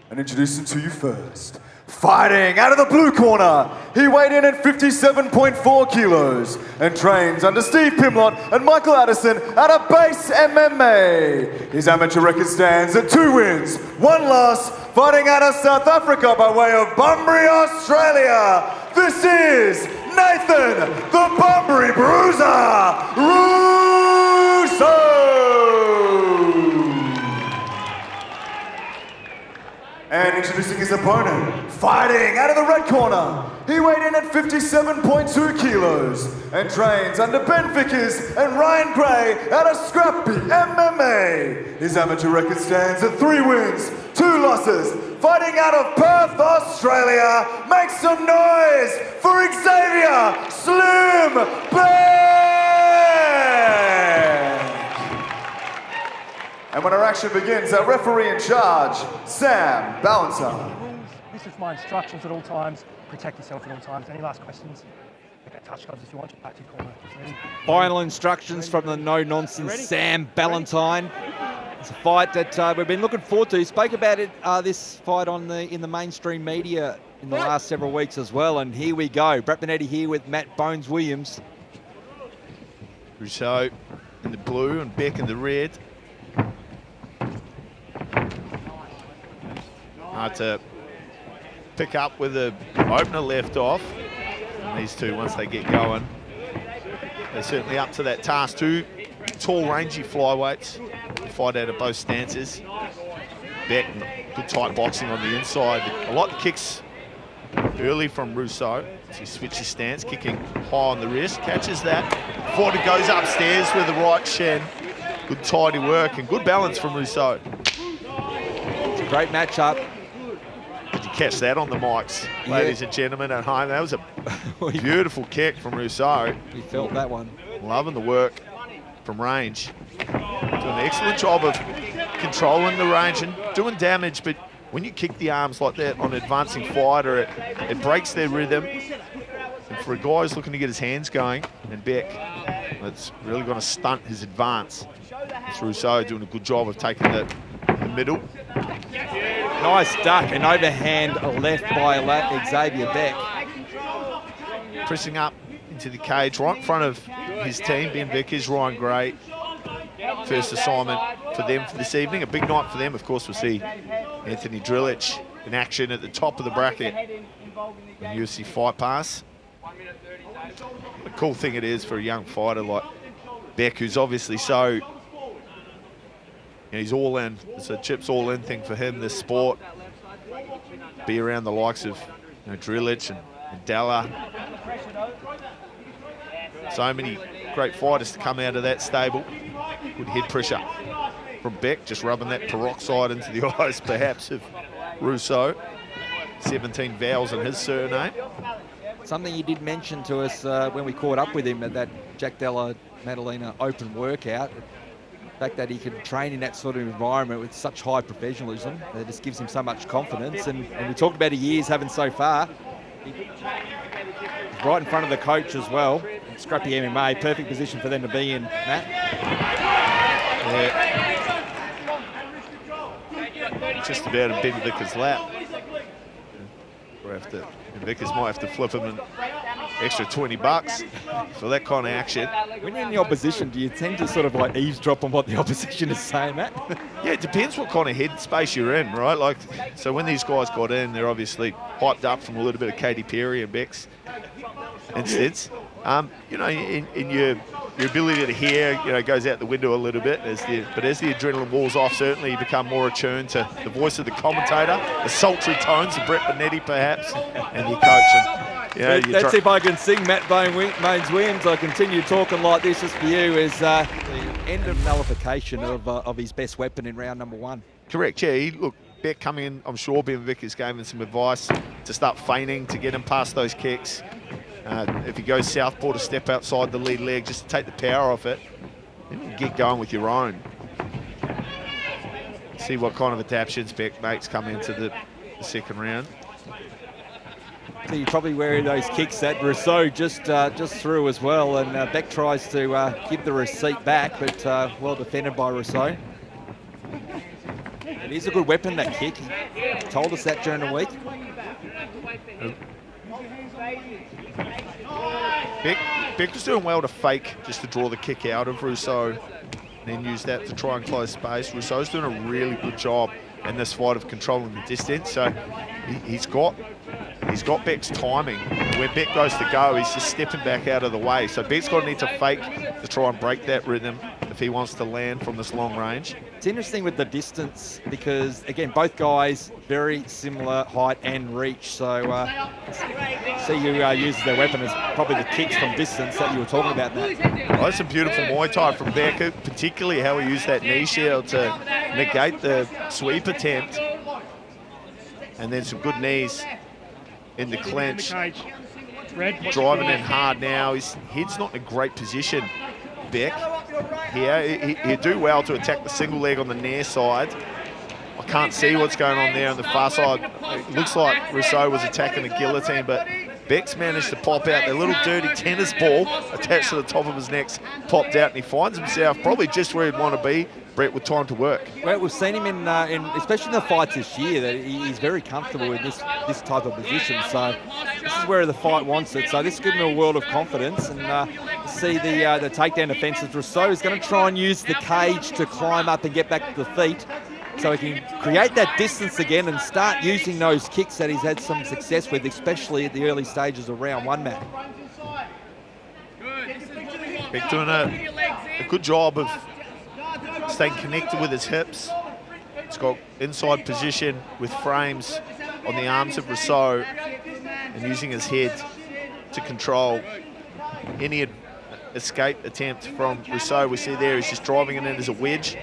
And introducing to you first, fighting out of the blue corner, he weighed in at 57.4 kilos and trains under Steve Pimlott and Michael Addison out of Base MMA. His amateur record stands at 2 wins, 1 loss, fighting out of South Africa by way of Bunbury, Australia. This is Nathan the Bunbury Bruiser Russo! And introducing his opponent, fighting out of the red corner, he weighed in at 57.2 kilos and trains under Ben Vickers and Ryan Gray out of Scrappy MMA. His amateur record stands at 3 wins, 2 losses, fighting out of Perth, Australia. Make some noise for Xavier Slim Beck! And when our action begins, our referee in charge, Sam Ballantyne. This is my instructions at all times. Protect yourself at all times. Any last questions? Okay, touch gloves if you want. Back to your corner. Final instructions from the no-nonsense Sam Ballantyne. It's a fight that we've been looking forward to. Spoke about it, this fight in the mainstream media in the last several weeks as well. And here we go. Brett Bonetti here with Matt Bones Williams. Rousseau in the blue and Beck in the red. Hard to pick up where the opener left off. And these two, once they get going, they're certainly up to that task too. Tall, rangy flyweights. Fight out of both stances. Beck, good tight boxing on the inside. I like the kicks early from Rousseau as he switches stance, kicking high on the wrist, catches that. Before it goes upstairs with the right shin. Good tidy work and good balance from Rousseau. It's a great matchup. Did you catch that on the mics, ladies and gentlemen at home? That was a beautiful kick from Rousseau. We felt that one. Loving the work from range. Doing an excellent job of controlling the range and doing damage, but when you kick the arms like that on an advancing fighter, it breaks their rhythm. And for a guy who's looking to get his hands going, and Beck, it's really going to stunt his advance. It's Rousseau doing a good job of taking the middle. Nice duck, an overhand left by Xavier Beck. Pressing up into the cage right in front of his team, Ben Vickers, Ryan Gray. First assignment for them for this evening. A big night for them, of course. We'll see Anthony Drillich in action at the top of the bracket on UFC Fight Pass. The cool thing it is for a young fighter like Beck, who's obviously so... he's all in. It's a chips all in thing for him, this sport. Be around the likes of Drillich and Dalla. So many great fighters to come out of that stable. Good head pressure from Beck, just rubbing that peroxide into the eyes perhaps of Rousseau. 17 vowels in his surname. Something he did mention to us when we caught up with him at that Jack Della Maddalena open workout. The fact that he can train in that sort of environment with such high professionalism, that just gives him so much confidence. And we talked about the years having so far. He's right in front of the coach as well. Scrappy MMA, perfect position for them to be in, Matt. Yeah. Just about in Ben Vickers' lap. Vickers might have to flip him an extra $20 for that kind of action. When you're in the opposition, do you tend to sort of like eavesdrop on what the opposition is saying, Matt? Yeah, it depends what kind of headspace you're in, right? Like, so when these guys got in, they're obviously hyped up from a little bit of Katy Perry and Beck's instance. In your ability to hear, goes out the window a little bit. But as the adrenaline walls off, certainly you become more attuned to the voice of the commentator, the sultry tones of Brett Bonetti, perhaps, and your coach. Let's see if I can sing Matt Bones Williams. I continue talking like this is for you as the end of nullification of his best weapon in round number 1. Correct, yeah. Look, Beck coming in, I'm sure Ben Vickers gave him some advice to start feigning, to get him past those kicks. If he goes southpaw, to step outside the lead leg, just to take the power off it. Then you get going with your own. See what kind of adaptations Beck makes coming into the second round. So you're probably wearing those kicks that Rousseau just threw as well, and Beck tries to give the receipt back, but well defended by Rousseau. It is a good weapon, that kick. told us that during the week. Beck was doing well to fake just to draw the kick out of Rousseau and then use that to try and close space. Rousseau's doing a really good job in this fight of controlling the distance. So he's got Beck's timing. When Beck goes to go, he's just stepping back out of the way. So Beck's got to need to fake to try and break that rhythm if he wants to land from this long range. It's interesting with the distance because, again, both guys very similar height and reach. So CU uses their weapon as probably the kicks from distance that you were talking about, Matt. Oh, that's a beautiful Muay Thai from Beck, particularly how he used that knee shield to negate the sweep attempt. And then some good knees in the clinch. Driving in hard now. His head's not in a great position, Beck. Here, he'd do well to attack the single leg on the near side. I can't see what's going on there on the far side. It looks like Rousseau was attacking a guillotine, but Beck's managed to pop out. The little dirty tennis ball attached to the top of his neck popped out, and he finds himself probably just where he'd want to be, Brett, with time to work. Well, we've seen him in especially in the fights this year, that he's very comfortable in this type of position. So this is where the fight wants it. So this is giving him a world of confidence. And see the takedown defences. Rousseau is going to try and use the cage to climb up and get back to the feet, so he can create that distance again and start using those kicks that he's had some success with, especially at the early stages of round one, Matt. Beck doing a good job of staying connected with his hips. He's got inside position with frames on the arms of Rousseau and using his head to control any escape attempt from Rousseau. We see there he's just driving it in as a wedge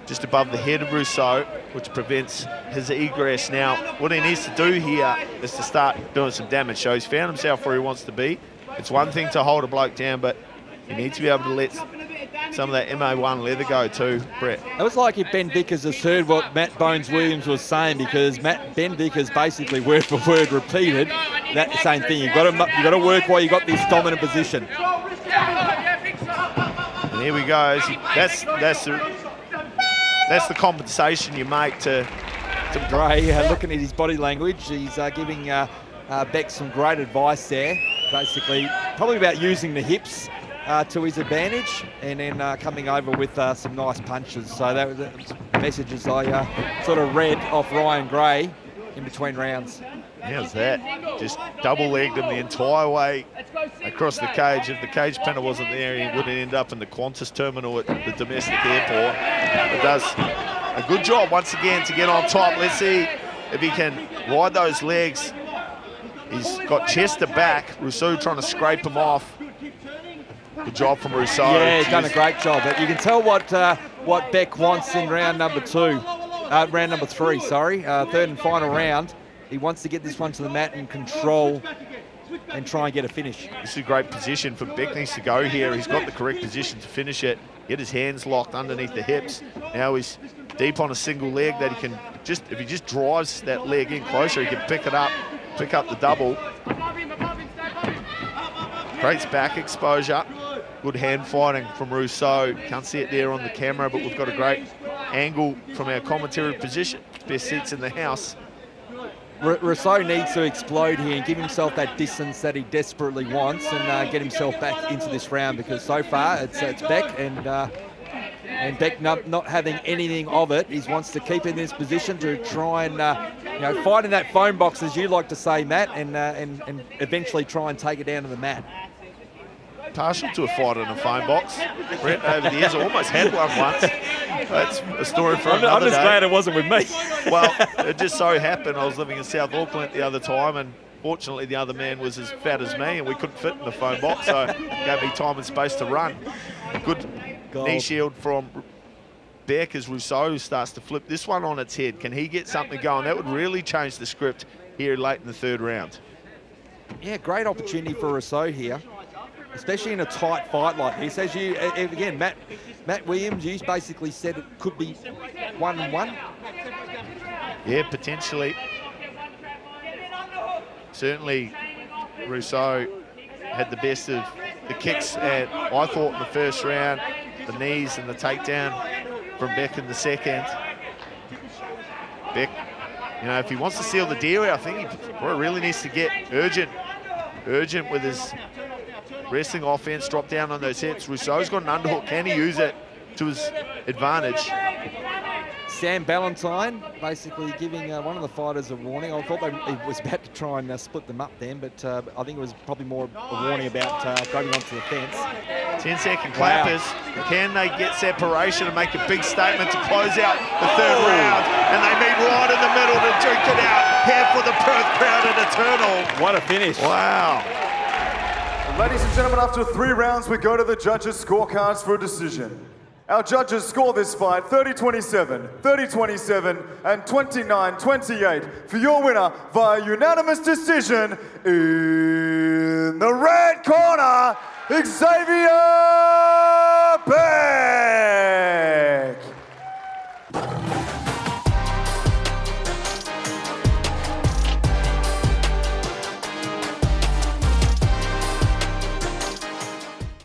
just above the head of Rousseau, which prevents his egress. Now, what he needs to do here is to start doing some damage. So he's found himself where he wants to be. It's one thing to hold a bloke down, but you need to be able to let some of that MA1 leather go too, Brett. It was like if Ben Vickers has heard what Matt Bones Williams was saying, because Ben Vickers basically word for word repeated that same thing. You've got to work while you've got this dominant position. And here we go. That's the compensation you make to Gray. Looking at his body language, he's giving Beck some great advice there. Basically, probably about using the hips to his advantage, and then coming over with some nice punches. So that was the messages I sort of read off Ryan Gray in between rounds. How's that? Just double-legged him the entire way across the cage. If the cage pinner wasn't there, he would end up in the Qantas terminal at the domestic airport. But does a good job once again to get on top. Let's see if he can ride those legs. He's got chest to back. Rousseau trying to scrape him off. Good job from Rousseau. Yeah, he's done a great job. But you can tell what Beck wants in round number three, sorry, third and final round. He wants to get this one to the mat and control and try and get a finish. This is a great position for Beck. Needs to go here. He's got the correct position to finish it. Get his hands locked underneath the hips. Now he's deep on a single leg that he can just, if he just drives that leg in closer, he can pick up the double. Great back exposure. Good hand fighting from Rousseau. Can't see it there on the camera, but we've got a great angle from our commentary position. Best seats in the house. Rousseau needs to explode here and give himself that distance that he desperately wants, and get himself back into this round, because so far it's Beck, and Beck not having anything of it. He wants to keep in this position to try and fight in that phone box, as you like to say, Matt, and eventually try and take it down to the mat. Partial to a fight in a phone box. Brett, over the years, I almost had one once. That's a story for another day. I'm just glad it wasn't with me. Well, it just so happened I was living in South Auckland the other time, and fortunately the other man was as fat as me, and we couldn't fit in the phone box, so it gave me time and space to run. Good knee shield from Beck as Rousseau starts to flip this one on its head. Can he get something going? That would really change the script here late in the third round. Yeah, great opportunity for Rousseau here, especially in a tight fight like this. As you, again, Matt Williams, you basically said it could be 1-1. Yeah, potentially. Certainly, Rousseau had the best of the kicks, and I thought in the first round, the knees and the takedown from Beck in the second. Beck You know, if he wants to seal the deal, I think he really needs to get urgent with his wrestling offense, drop down on those hits. Rousseau's got an underhook. Can he use it to his advantage? Sam Ballantyne basically giving one of the fighters a warning. I thought he was about to try and split them up then, but I think it was probably more a warning about going onto the fence. 10-second clappers. Wow. Can they get separation and make a big statement to close out the third round? And they meet right in the middle to duke it out here for the Perth crowd at Eternal. What a finish. Wow. Ladies and gentlemen, after 3 rounds, we go to the judges' scorecards for a decision. Our judges score this fight 30-27, 30-27, and 29-28 for your winner via unanimous decision in the red corner, Xavier Bay.